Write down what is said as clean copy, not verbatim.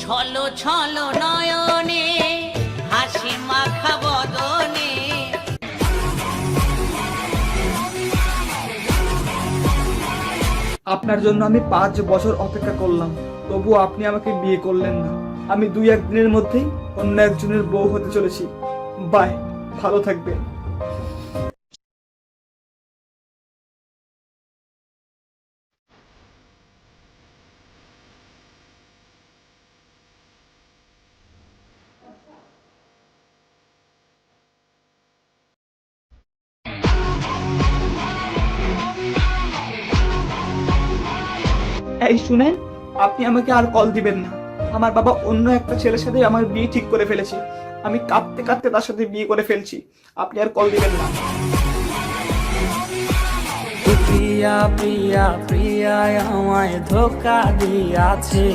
ছলো ছলো নয়নে হাসি মাখা বদনে। আপনার জন্য আমি 5 বছর অপেক্ষা করলাম, তবুও আপনি আমাকে বিয়ে করলেন না। আমি 2-1 দিনের মধ্যেই অন্য একজনের বউ হতে চলেছি। বাই, ভালো থাকবেন। এই শুনেন, আপনি আমাকে আর কল দিবেন না। আমার বাবা অন্য একটা ছেলের সাথে আমার বিয়ে ঠিক করে ফেলেছে। আমি কাঁদতে কাঁদতে তার সাথে বিয়ে করে ফেলছি। আপনি আর কল দিবেন না। প্রিয়া প্রিয়া প্রিয়া আমায় ধোকা দিয়াছে।